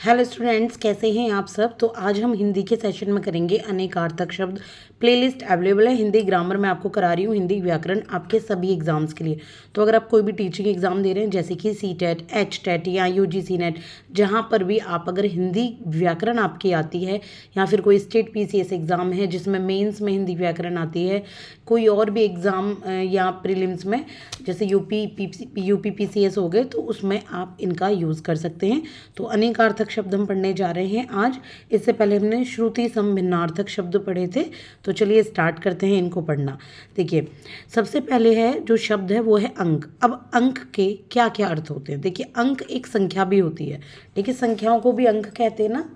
Hello students, कैसे हैं आप सब। तो आज हम हिंदी के सेशन में करेंगे अनेकार्थक शब्द। प्लेलिस्ट अवेलेबल है हिंदी ग्रामर में, आपको करा रही हूँ हिंदी व्याकरण आपके सभी एग्जाम्स के लिए। तो अगर आप कोई भी टीचिंग एग्जाम दे रहे हैं जैसे कि CTET, HTET या UGC नेट, जहाँ पर भी आप अगर हिंदी व्याकरण आपकी आती है, या फिर कोई स्टेट PCS एग्ज़ाम है जिसमें मेंस में हिंदी व्याकरण आती है, कोई और भी एग्ज़ाम या प्रीलिम्स में जैसे यूपी PCS हो गए, तो उसमें आप इनका यूज़ कर सकते हैं। तो अनेकार्थक शब्द हम पढ़ने जा रहे हैं आज। इससे पहले हमने श्रुति सम भिन्नार्थक शब्द पढ़े थे, तो चलिए स्टार्ट करते हैं इनको पढ़ना। देखिए, सबसे पहले है जो शब्द है वो है अंक। अब अंक के क्या क्या अर्थ होते हैं। देखिए, अंक एक संख्या भी होती है। देखिए, संख्याओं को भी अंक कहते हैं ना।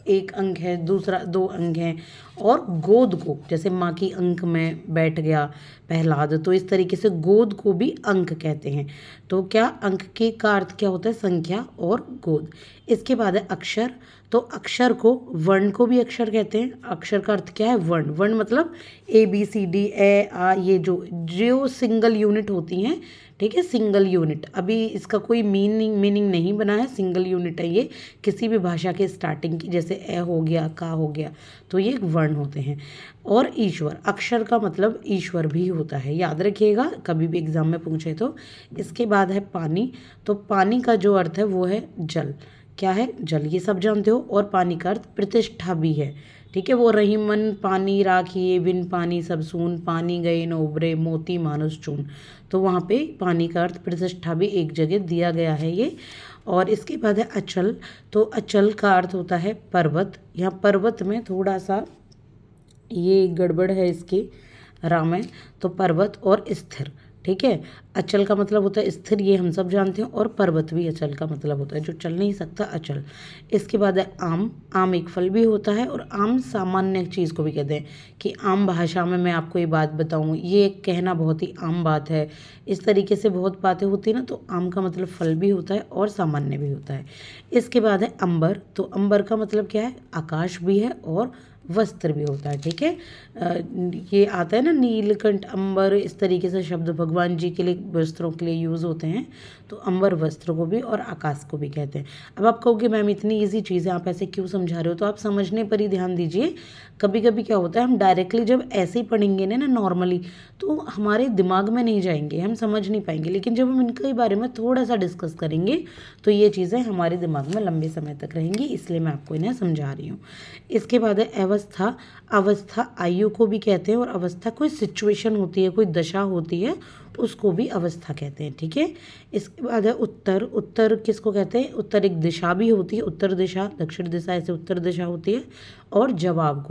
एक अंक है, दूसरा 2 अंक हैं। और गोद को, जैसे माँ की अंक में बैठ गया प्रहलाद, तो इस तरीके से गोद को भी अंक कहते हैं। तो क्या अंक के का अर्थ क्या होता है, संख्या और गोद। इसके बाद है अक्षर। तो अक्षर को, वर्ण को भी अक्षर कहते हैं। अक्षर का अर्थ क्या है, वर्ण। वर्ण मतलब ABCD ए आ, ये जो सिंगल यूनिट होती हैं, ठीक है, सिंगल यूनिट। अभी इसका कोई मीनिंग नहीं बना है, सिंगल यूनिट है ये किसी भी भाषा के स्टार्टिंग की, जैसे ए हो गया, का हो गया, तो ये एक वर्ण होते हैं। और ईश्वर, अक्षर का मतलब ईश्वर भी होता है, याद रखिएगा कभी भी एग्जाम में पूछे तो। इसके बाद है पानी। तो पानी का जो अर्थ है वो है जल। क्या है, जल, ये सब जानते हो। और पानी का अर्थ प्रतिष्ठा भी है, ठीक है। वो रहीमन पानी राखिए, बिन पानी सब सून, पानी गए न उबरे, मोती मानुष चून। तो वहाँ पे पानी का अर्थ प्रतिष्ठा भी एक जगह दिया गया है ये। और इसके बाद है अचल। तो अचल का अर्थ होता है पर्वत। यहाँ पर्वत में थोड़ा सा ये गड़बड़ है इसकी रामायण। तो पर्वत और स्थिर, ठीक है। अचल का मतलब होता है स्थिर, ये हम सब जानते हैं। और पर्वत भी अचल का मतलब होता है, जो चल नहीं सकता, अचल। इसके बाद है आम। आम एक फल भी होता है। और आम सामान्य चीज़ को भी कहते हैं कि आम भाषा में मैं आपको ये बात बताऊँ, ये कहना बहुत ही आम बात है। इस तरीके से बहुत बातें होती है ना। तो आम का मतलब फल भी होता है और सामान्य भी होता है। इसके बाद है अंबर। तो अंबर का मतलब क्या है, आकाश भी है और वस्त्र भी होता है, ठीक है। ये आता है ना, नीलकंठ अंबर, इस तरीके से शब्द भगवान जी के लिए वस्त्रों के लिए यूज़ होते हैं। तो अंबर वस्त्र को भी और आकाश को भी कहते हैं। अब आप कहोगे मैम इतनी ईजी चीज़ है, आप ऐसे क्यों समझा रहे हो। तो आप समझने पर ही ध्यान दीजिए। कभी कभी क्या होता है, हम डायरेक्टली जब ऐसे ही पढ़ेंगे ना नॉर्मली, तो हमारे दिमाग में नहीं जाएंगे, हम समझ नहीं पाएंगे। लेकिन जब हम इनके बारे में थोड़ा सा डिस्कस करेंगे तो ये चीज़ें हमारे दिमाग में लंबे समय तक रहेंगी, इसलिए मैं आपको इन्हें समझा रही हूँ। इसके बाद है अवस्था। अवस्था आयु को भी कहते हैं। और अवस्था कोई सिचुएशन होती है, कोई दशा होती है, उसको भी अवस्था कहते हैं, ठीक है। इसके बाद है उत्तर। उत्तर किसको कहते हैं, उत्तर एक दिशा भी होती है, उत्तर दिशा, दक्षिण दिशा, ऐसे उत्तर दिशा होती है। और जवाब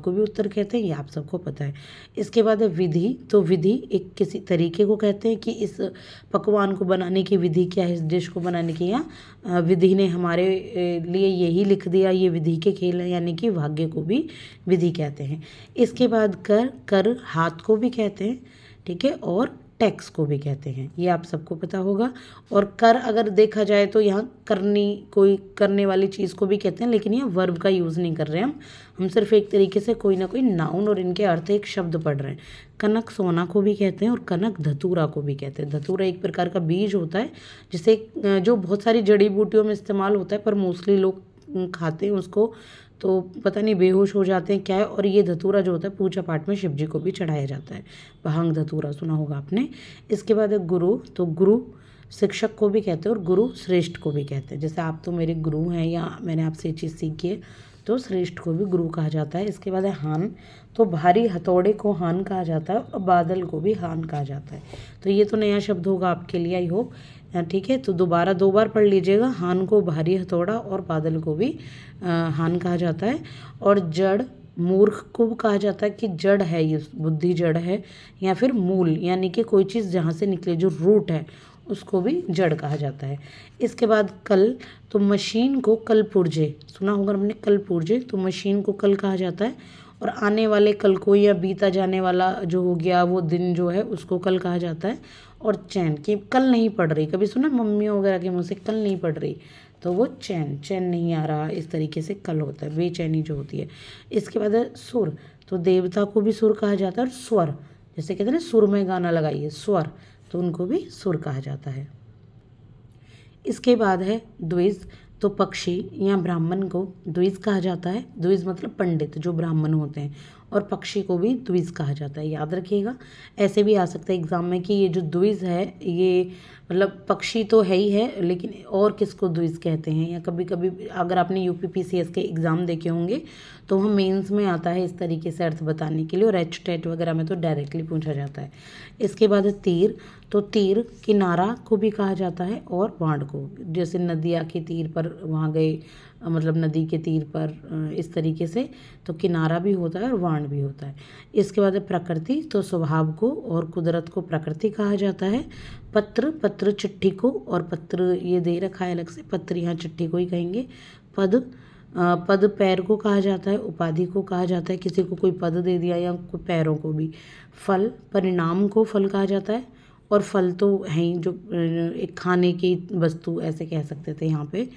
को भी उत्तर कहते हैं, ये आप सबको पता है। इसके बाद है विधि। तो विधि एक किसी तरीके को कहते हैं कि इस पकवान को बनाने की विधि क्या है, इस डिश को बनाने की, या विधि ने हमारे लिए यही लिख दिया, ये विधि के खेल है, यानी कि भाग्य को भी विधि कहते हैं। इसके बाद कर हाथ को भी कहते हैं, ठीक है। और टैक्स को भी कहते हैं, ये आप सबको पता होगा। और कर अगर देखा जाए तो यहाँ कोई करने वाली चीज़ को भी कहते हैं, लेकिन यहाँ वर्ब का यूज़ नहीं कर रहे हैं हम सिर्फ एक तरीके से कोई ना कोई नाउन और इनके अर्थ एक शब्द पढ़ रहे हैं। कनक सोना को भी कहते हैं और कनक धतूरा को भी कहते हैं। धतूरा एक प्रकार का बीज होता है, जिसे जो बहुत सारी जड़ी बूटियों में इस्तेमाल होता है, पर मोस्टली लोग खाते हैं उसको, तो पता नहीं बेहोश हो जाते हैं क्या है। और ये धतूरा जो होता है पूजा पाठ में शिव जी को भी चढ़ाया जाता है, भांग धतूरा सुना होगा आपने। इसके बाद है गुरु। तो गुरु शिक्षक को भी कहते हैं और गुरु श्रेष्ठ को भी कहते हैं। जैसे आप तो मेरे गुरु हैं, या मैंने आपसे ये चीज़ सीखी है, तो श्रेष्ठ को भी गुरु कहा जाता है। इसके बाद है हान। तो भारी हथौड़े को हान कहा जाता है और बादल को भी हान कहा जाता है। तो ये तो नया शब्द होगा आपके लिए, आई होप, ठीक है। तो दो बार पढ़ लीजिएगा। हान को भारी हथौड़ा और बादल को भी हान कहा जाता है। और जड़, मूर्ख को कहा जाता है कि जड़ है, ये बुद्धि जड़ है। या फिर मूल, यानी कि कोई चीज़ जहाँ से निकले, जो रूट है, उसको भी जड़ कहा जाता है। इसके बाद कल। तो मशीन को कल पुर्जे, सुना होगा हमने, कल पुर्जे। तो मशीन को कल कहा जाता है। और आने वाले कल को, या बीता जाने वाला जो हो गया वो दिन जो है, उसको कल कहा जाता है। और चैन, कि कल नहीं पढ़ रही, कभी सुना मम्मियों वगैरह के मुँह से कल नहीं पढ़ रही, तो वो चैन नहीं आ रहा, इस तरीके से कल होता है, बेचैनी जो होती है। इसके बाद है सुर। तो देवता को भी सुर कहा जाता है। और स्वर, जैसे कहते हैं ना सुर में गाना लगाइए, स्वर, तो उनको भी सुर कहा जाता है। इसके बाद है द्विज। तो पक्षी या ब्राह्मण को द्विज कहा जाता है। द्विज मतलब पंडित जो ब्राह्मण होते हैं, और पक्षी को भी द्विज कहा जाता है, याद रखिएगा। ऐसे भी आ सकता है एग्जाम में कि ये जो द्विज है ये मतलब पक्षी तो है ही है, लेकिन और किसको द्विज कहते हैं। या कभी कभी अगर आपने यूपीपीसीएस के एग्ज़ाम देखे होंगे तो वहाँ मेंस में आता है इस तरीके से अर्थ बताने के लिए, और एच टेट वगैरह में तो डायरेक्टली पूछा जाता है। इसके बाद तीर, तो तीर किनारा को भी कहा जाता है और वाण को, जैसे नदिया के तीर पर वहाँ गए, मतलब नदी के तीर पर, इस तरीके से तो किनारा भी होता है और वाण भी होता है। इसके बाद प्रकृति, तो स्वभाव को और कुदरत को प्रकृति कहा जाता है। पत्र, पत्र चिट्ठी को, और पत्र ये दे रखा है अलग से, पत्र यहाँ चिट्ठी को ही कहेंगे। पद, पद पैर को कहा जाता है, उपाधि को कहा जाता है, किसी को कोई पद दे दिया या कोई पैरों को भी। फल, परिणाम को फल कहा जाता है, और फल तो है ही जो एक खाने की वस्तु ऐसे कह सकते थे यहाँ पे।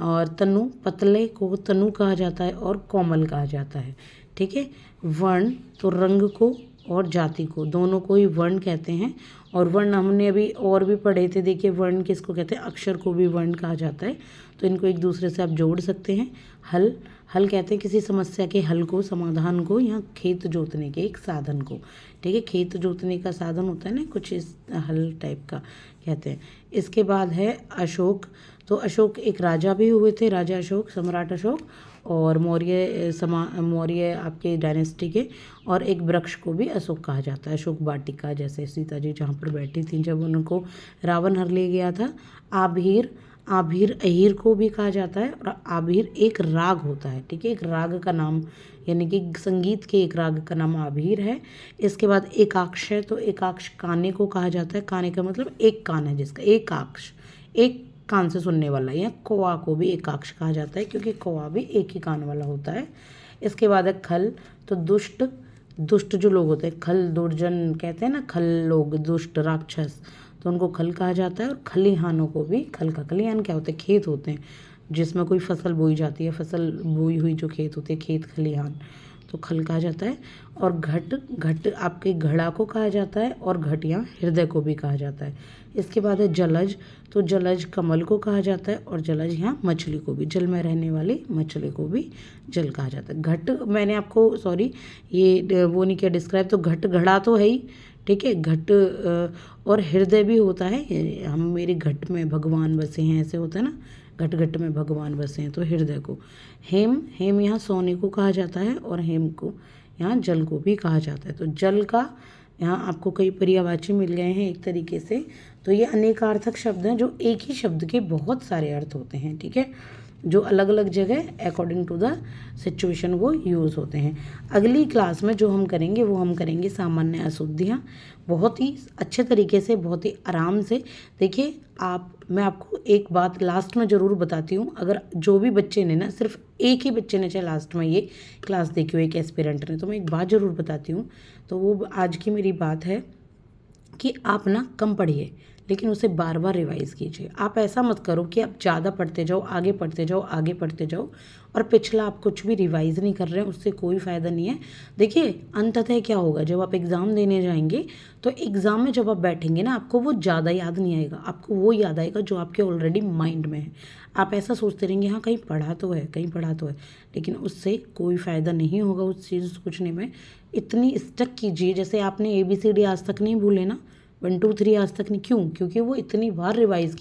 और तनु, पतले को तनु कहा जाता है और कोमल कहा जाता है, ठीक है। वर्ण, तो रंग को और जाति को, दोनों को ही वर्ण कहते हैं। और वर्ण हमने अभी और भी पढ़े थे, देखिए वर्ण किसको कहते हैं, अक्षर को भी वर्ण कहा जाता है, तो इनको एक दूसरे से आप जोड़ सकते हैं। हल, हल कहते हैं किसी समस्या के हल को, समाधान को, या खेत जोतने के एक साधन को, ठीक है। खेत जोतने का साधन होता है ना कुछ इस हल टाइप का कहते हैं। इसके बाद है अशोक, तो अशोक एक राजा भी हुए थे, राजा अशोक, सम्राट अशोक, और मौर्य आपके डायनेस्टी के। और एक वृक्ष को भी अशोक कहा जाता है, अशोक वाटिका, जैसे सीता जी जहाँ पर बैठी थी जब उनको रावण हर ले गया था। आभीर, आभीर अहीर को भी कहा जाता है, और आभीर एक राग होता है, ठीक है, एक राग का नाम, यानी कि संगीत के एक राग का नाम आभीर है। इसके बाद एकाक्ष है, तो एकाक्ष काने को कहा जाता है, काने का मतलब एक कान है जिसका, एकाक्ष एक कान से सुनने वाला। या कौआ को भी एकाक्ष कहा जाता है क्योंकि कौआ भी एक ही कान वाला होता है। इसके बाद है खल, तो दुष्ट, दुष्ट जो लोग होते हैं, खल दुर्जन कहते हैं ना, खल लोग, दुष्ट राक्षस, तो उनको खल कहा जाता है। और खलिहानों को भी, खल का खलिहान क्या होते हैं, खेत होते हैं जिसमें कोई फसल बोई जाती है, फसल बोई हुई जो खेत होते हैं, खेत खलिहान, तो खल कहा जाता है। और घट, घट आपके घड़ा को कहा जाता है, और घट या हृदय को भी कहा जाता है। इसके बाद है जलज, तो जलज कमल को कहा जाता है, और जलज यहाँ मछली को भी, जल में रहने वाली मछली को भी जल कहा जाता है। घट मैंने आपको ये वो नहीं किया डिस्क्राइब, तो घट घड़ा तो है ही, ठीक है। घट और हृदय भी होता है, हम मेरे घट में भगवान बसे हैं ऐसे होता है ना, घट घट में भगवान बसे हैं, तो हृदय को। हेम, हेम यहाँ सोने को कहा जाता है, और हेम को यहाँ जल को भी कहा जाता है। तो जल का यहाँ आपको कई पर्यायवाची मिल गए हैं एक तरीके से। तो ये अनेकार्थक शब्द हैं जो एक ही शब्द के बहुत सारे अर्थ होते हैं, ठीक है, जो अलग अलग जगह अकॉर्डिंग टू द सिचुएशन वो यूज़ होते हैं। अगली क्लास में जो हम करेंगे वो हम करेंगे सामान्य अशुद्धियाँ, बहुत ही अच्छे तरीके से, बहुत ही आराम से। देखिए मैं आपको एक बात लास्ट में ज़रूर बताती हूँ, अगर जो भी बच्चे ने ना, सिर्फ एक ही बच्चे ने चाहे लास्ट में ये क्लास देखी हो, एक एस्पिरेंट ने, तो मैं एक बात ज़रूर बताती हूँ। तो वो आज की मेरी बात है कि आप ना कम पढ़िए, लेकिन उसे बार बार रिवाइज़ कीजिए। आप ऐसा मत करो कि आप ज़्यादा पढ़ते जाओ, आगे पढ़ते जाओ, आगे पढ़ते जाओ, और पिछला आप कुछ भी रिवाइज़ नहीं कर रहे हैं, उससे कोई फ़ायदा नहीं है। देखिए अंततः क्या होगा, जब आप एग्ज़ाम देने जाएंगे तो एग्ज़ाम में जब आप बैठेंगे ना, आपको वो ज़्यादा याद नहीं आएगा, आपको वो याद आएगा जो आपके ऑलरेडी माइंड में है। आप ऐसा सोचते रहेंगे हाँ कहीं पढ़ा तो है, कहीं पढ़ा तो है, लेकिन उससे कोई फ़ायदा नहीं होगा उस चीज़ को सोचने में। इतनी स्टक कीजिए, जैसे आपने ABCD आज तक नहीं भूले ना, 1 2 3 आज तक नहीं, क्यों? क्योंकि वो इतनी बार रिवाइज़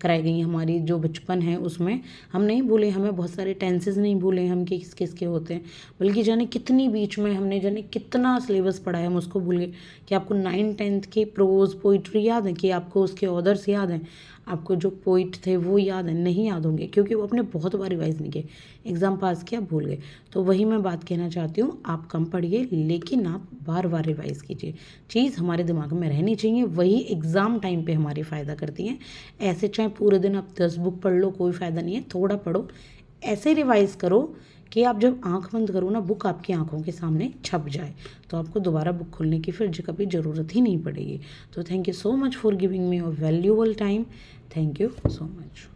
कराई गई। हमारी जो बचपन है उसमें हम नहीं भूले, हमें बहुत सारे टेंसेस नहीं भूले हम कि किस किस के होते हैं, बल्कि जाने कितनी बीच में हमने जाने कितना सिलेबस पढ़ा है हम उसको भूल गए। कि आपको 9 10th के प्रोज पोइट्री याद है, कि आपको उसके ऑथर्स याद हैं, आपको जो पोइट थे वो याद है? नहीं याद होंगे, क्योंकि वो आपने बहुत बार रिवाइज़ नहीं किए, एग्ज़ाम पास किया भूल गए। तो वही मैं बात कहना चाहती हूँ, आप कम पढ़िए लेकिन आप बार बार रिवाइज़ कीजिए। चीज़ हमारे दिमाग में रहनी चाहिए, वही एग्ज़ाम टाइम पे हमारी फ़ायदा करती हैं। ऐसे चाहे पूरे दिन आप 10 बुक पढ़ लो, कोई फ़ायदा नहीं है, थोड़ा पढ़ो, ऐसे रिवाइज़ करो कि आप जब आंख बंद करो ना, बुक आपकी आंखों के सामने छप जाए, तो आपको दोबारा बुक खोलने की फिर कभी ज़रूरत ही नहीं पड़ेगी। तो thank you so much for giving me your valuable time. Thank you so much.